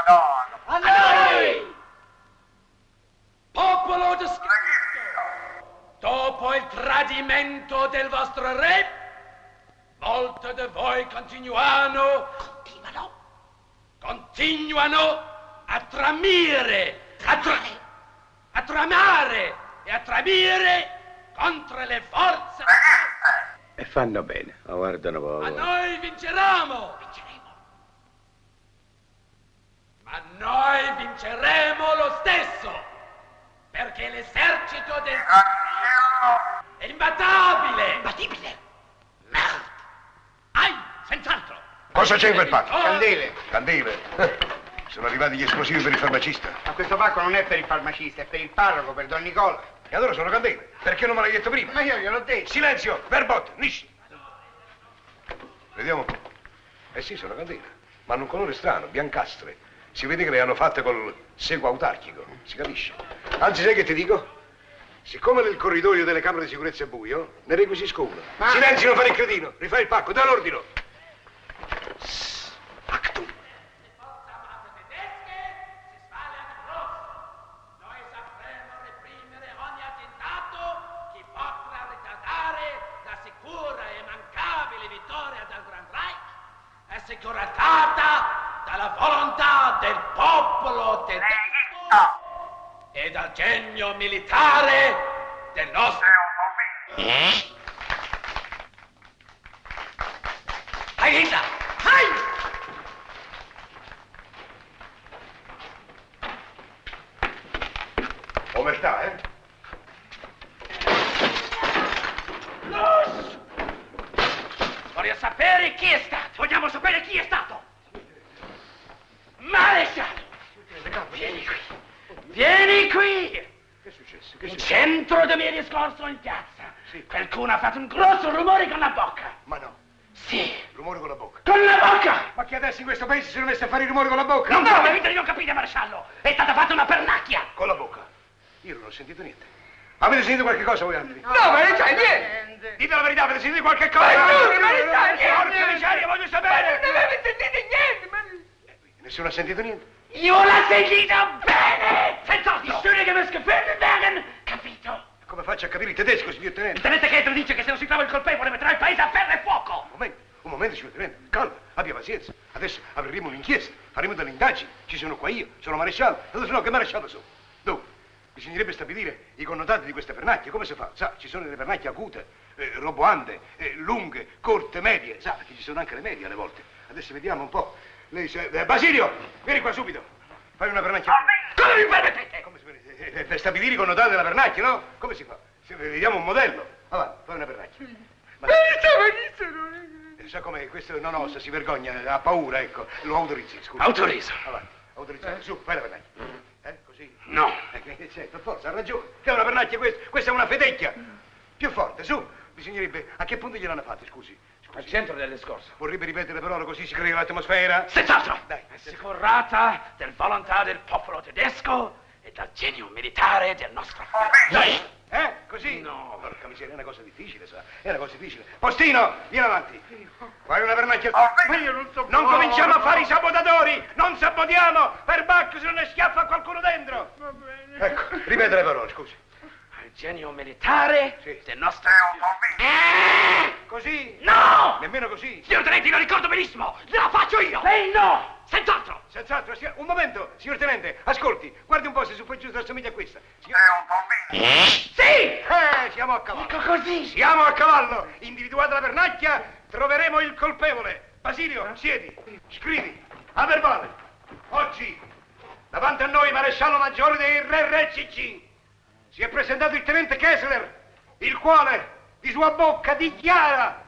A noi! Popolo di Cristo! Dopo il tradimento del vostro re, molte di voi continuano a tramare e a tramire contro le forze. E fanno bene, guardano Ma poco. noi vinceremo! Ma noi vinceremo lo stesso! Perché l'esercito del è imbattabile! Imbattibile! Merda! Ai, senz'altro! Cosa c'è in quel pacco? Candele! Candele. Sono arrivati gli esplosivi per il farmacista. Ma questo pacco non è per il farmacista, è per il parroco, per Don Nicola. E allora sono candele. Perché non me l'hai detto prima? Ma io gliel'ho detto. Silenzio! Verbot! Nisci! Vediamo un po'. Eh sì, sono candele. Ma hanno un colore strano, biancastre. Si vede che le hanno fatte col seguo autarchico. Si capisce? Anzi, sai che ti dico? Siccome nel corridoio delle camere di sicurezza è buio, ne requisisco uno. Ma- Silenzio, non fare il cretino. Rifai il pacco, dà l'ordine. Actum. Forze armate tedesche si sbagliano grosso. Noi sapremo reprimere ogni attentato che potrà ritardare la sicura e immancabile vittoria del Grand Reich, assicurata dalla volontà del popolo tedesco e dal genio militare del nostro... Hai vinta! Hai! Omertà, eh? Luz! Voglio sapere chi è stato! Vogliamo sapere chi è stato! Maresciallo! Vieni qui! Vieni qui! Che è successo? Che è In successo? centro del mio discorso in piazza. Sì. Qualcuno ha fatto un grosso rumore con la bocca. Ma no, Sì, rumore con la bocca. con la bocca! Ma che adesso in questo paese si sono messi a fare i rumori con la bocca? Non dovete di non capire, maresciallo! È stata fatta una pernacchia! Con la bocca. Io non ho sentito niente. Avete sentito qualche cosa voi altri? No, ma non c'è niente! Dite la verità, avete sentito qualche cosa? Ma non c'è niente! Porca miseria, voglio sapere! Non avete sentito niente! Nessuno ha sentito niente? Io l'ho sentito bene! Senz'altro! Studio che mi scaffare, capito? Come faccio a capire il tedesco, signor Il tenente? tenente Chetro dice che se non si trova il colpevole metterà il paese a ferro e fuoco! Un momento, signor tenente. Calma, abbia pazienza. Adesso apriremo un'inchiesta, faremo delle indagini. Ci sono qua io, sono maresciallo. Allora, no, che maresciallo sono? Dunque, bisognerebbe stabilire i connotati di queste pernacchie. Come si fa? Sa, ci sono delle pernacchie acute, roboante, lunghe, corte, medie. Sa, perché ci sono anche le medie alle volte. Adesso vediamo un po'. Lei Basilio, vieni qua subito. Fai una pernacchia. Come vi permettete? Come si fa? Per stabilire i connotati della pernacchia, no? Come si fa? Vediamo un modello. Avanti, fai una pernacchia. Ma sa come questo non osa, si vergogna, ha paura, ecco. Lo autorizzi, scusa. Autorizzo. Avanti, autorizzato. Su, fai la pernacchia. Così? No. Certo, forza, ha ragione. Che è una pernacchia questa? Questa è una fedecchia. Più forte, su. Bisognerebbe... A che punto gliel'hanno fatta, scusi? Al centro del discorso. Vorrebbe ripetere le parole così si crea l'atmosfera? Senz'altro! Dai. Assicurata del volontà del popolo tedesco e dal genio militare del nostro... Lei! Così? No. Porca miseria, è una cosa difficile, sa. È una cosa difficile. Postino, vieni avanti. Fai una pernacchia. Ma io non so... Non cominciamo a fare i sabotatori! Non sabotiamo! Per Bacco se non ne schiaffa qualcuno dentro! Va bene. Ecco, ripete le parole, scusi. Al genio militare Sì. del nostro... Così? No! Nemmeno così? Signor Tenente, lo ricordo benissimo! La faccio io! Lei no! Senz'altro! Senz'altro, un momento, signor Tenente, ascolti, guardi un po' se su poi giù assomiglia a questa. Sì! Siamo a cavallo. Ecco così! Siamo a cavallo! Individuata la pernacchia, troveremo il colpevole. Basilio, siedi, scrivi, a verbale. Oggi, davanti a noi, maresciallo maggiore dei RRCC, si è presentato il tenente Kessler, il quale di sua bocca dichiara